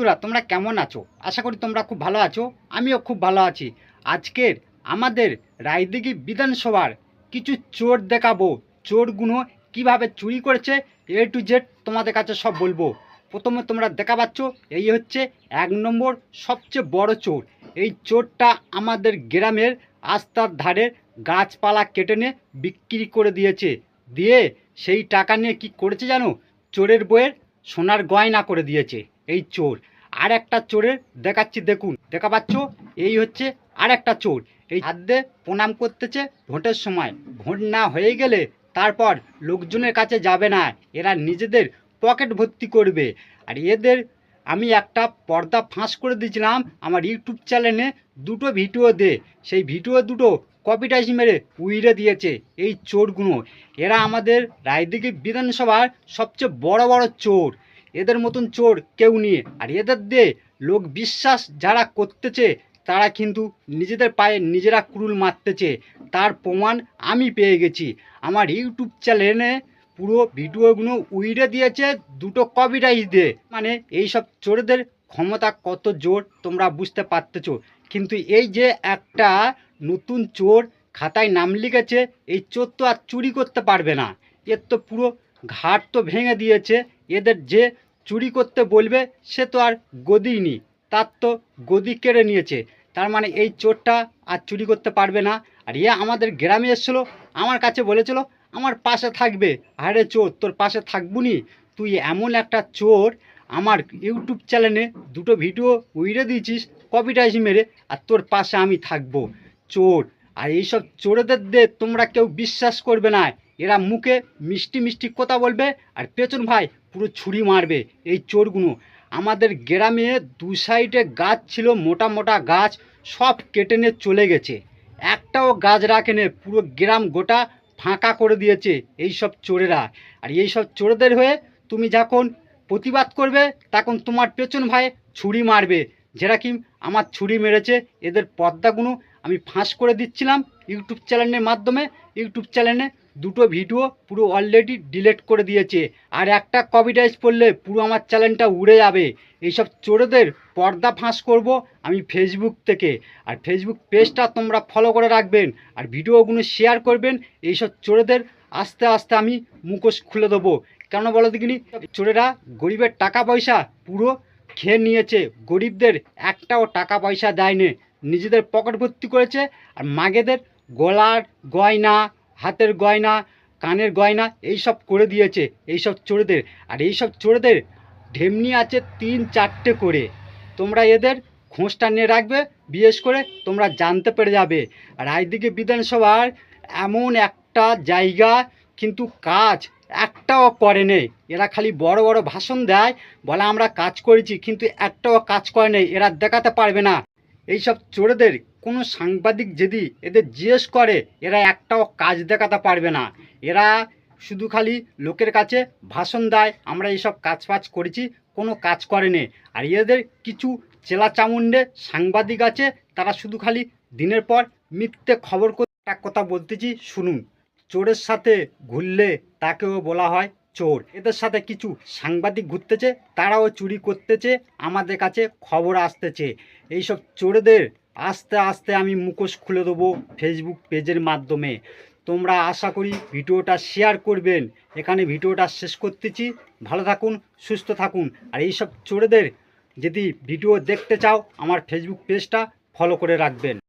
বন্ধুরা তোমরা কেমন আছো? আশা করি তোমরা খুব ভালো আছো। আমিও খুব ভালো আছি। আজকের আমাদের রায়দিঘি বিধানসভার কিছু চোর দেখাবো। চোরগুলো কিভাবে চুরি করেছে এ টু জেড তোমাদের কাছে সব বলবো। প্রথমে তোমরা দেখা পাচ্ছ, এই হচ্ছে 1 নম্বর সবচেয়ে বড় চোর। এই চোরটা আমাদের গ্রামের রাস্তার ধারে গাছপালা কেটে নিয়ে বিক্রি করে দিয়েছে। দিয়ে সেই টাকা নিয়ে কি করেছে জানো? চোরের বইয়ের সোনার গয়না করে দিয়েছে এই চোর। আর একটা চোরের দেখাচ্ছি, দেখুন, দেখা পাচ্ছ, এই হচ্ছে আর একটা চোর। এই হাত দিয়ে প্রণাম করতেছে ভোটের সময়। ভোট না হয়ে গেলে তারপর লোকজনের কাছে যাবে না, এরা নিজেদের পকেট ভর্তি করবে। আর এদের আমি একটা পর্দা ফাঁস করে দিয়েছিলাম আমার ইউটিউব চ্যানেলে, দুটো ভিডিও দে, সেই ভিডিও দুটো কপিটাইজ মেরে উইরে দিয়েছে এই চোরগুলো। এরা আমাদের রায়দিঘি বিধানসভার সবচেয়ে বড় বড় চোর। এদের মতন চোর কেউ নেই। আর এদের দিয়ে লোক বিশ্বাস যারা করতেছে তারা কিন্তু নিজেদের পায়ে নিজেরা কুড়ুল মারতেছে। তার প্রমাণ আমি পেয়ে গেছি। আমার ইউটিউব চ্যানেলে পুরো ভিডিওগুলো উইরে দিয়েছে দুটো কপিরাইজ দিয়ে। মানে এই সব চোরদের ক্ষমতা কত জোর তোমরা বুঝতে পারতেছ। কিন্তু এই যে একটা নতুন চোর খাতায় নাম লিখেছে, এই চোর তো আর চুরি করতে পারবে না। এর তো পুরো ঘাট তো ভেঙে দিয়েছে। এদের যে চুরি করতে বলবে সে তো আর গদি নি, তার তো গদি কেড়ে নিয়েছে। তার মানে এই চোরটা আর চুরি করতে পারবে না। আর এ আমাদের গ্রামে এসেছিলো, আমার কাছে বলেছিল আমার পাশে থাকবে। আরে চোর, তোর পাশে থাকবুনি? তুই এমন একটা চোর, আমার ইউটিউব চ্যানেলে দুটো ভিডিও উইরে দিয়েছিস কপিটাইজ মেরে, আর তোর পাশে আমি থাকবো? চোর। আর এইসব চোরেদের দিয়ে তোমরা কেউ বিশ্বাস করবে না। এরা মুখে মিষ্টি মিষ্টি কথা বলবে আর পেছন ভাই পুরো ছুরি মারবে এই চোরগুলো। আমাদের গ্রামে দু সাইডে গাছ ছিল, মোটা মোটা গাছ, সব কেটে নিয়ে চলে গেছে। একটাও গাছ রাখেনি, পুরো গ্রাম গোটা ফাঁকা করে দিয়েছে এই সব চোরেরা। আর এই সব চোরদের হয়ে তুমি যখন প্রতিবাদ করবে তখন তোমার পেছন ভাই ছুরি মারবে। যেটা কি আমার ছুরি মেরেছে। এদের পর্দাগুলো আমি ফাঁস করে দিচ্ছিলাম ইউটিউব চ্যানেলের মাধ্যমে। ইউটিউব চ্যানেলে দুটো ভিডিও পুরো অলরেডি ডিলিট করে দিয়েছে। আর একটা কপিরাইজ পড়লে পুরো আমার চ্যানেলটা উড়ে যাবে। এইসব চোরদের পর্দা ফাঁস করব আমি ফেসবুক থেকে। আর ফেসবুক পেজটা তোমরা ফলো করে রাখবেন আর ভিডিওগুলো শেয়ার করবেন। এইসব চোরদের আস্তে আস্তে আমি মুখোশ খুলে দেবো। কেন বলো দেখিনি? চোরেরা গরিবের টাকা পয়সা পুরো খেয়ে নিয়েছে, গরিবদের একটাও টাকা পয়সা দেয়নি, নিজেদের পকেট ভর্তি করেছে। আর মাগেদের গলার গয়না, হাতের গয়না, কানের গয়না এইসব করে দিয়েছে এইসব চোরদের। আর এইসব চোরদের ঢেমনি আছে 3-4টে করে। তোমরা এদের খোঁজটা নিয়ে রাখবে, বিশেষ করে তোমরা জানতে পেরে যাবে। আর রায়দিঘি বিধানসভার এমন একটা জায়গা, কিন্তু কাজ একটাও করে নেই। এরা খালি বড় বড় ভাষণ দেয়, বলে আমরা কাজ করেছি, কিন্তু একটাও কাজ করে নেই। এরা দেখাতে পারবে না। এইসব চোরদের কোনো সাংবাদিক যদি এদের জিজ্ঞেস করে, এরা একটাও কাজ দেখাতে পারবে না। এরা শুধু খালি লোকের কাছে ভাষণ দেয়, আমরা এইসব কাজ ফাজ করেছি, কোনো কাজ করেনি। আর এদের কিছু চেলা চামুন্ডে সাংবাদিক আছে, তারা শুধু খালি দিনের পর মিথ্যে খবর করে। একটা কথা বলতেছি শুনুন, চোরের সাথে ঘুরলে তাকেও বলা হয় চোর। এদের সাথে কিছু সাংবাদিক ঘুরতেছে, তারাও চুরি করতেছে, আমাদের কাছে খবর আসতেছে। এইসব চোরদের আস্তে আস্তে আমি মুখোশ খুলে দেবো ফেসবুক পেজের মাধ্যমে। তোমরা আশা করি ভিডিওটা শেয়ার করবেন। এখানে ভিডিওটা শেষ করতেছি। ভালো থাকুন, সুস্থ থাকুন। আর এইসব চোরদের যদি ভিডিও দেখতে চাও আমার ফেসবুক পেজটা ফলো করে রাখবেন।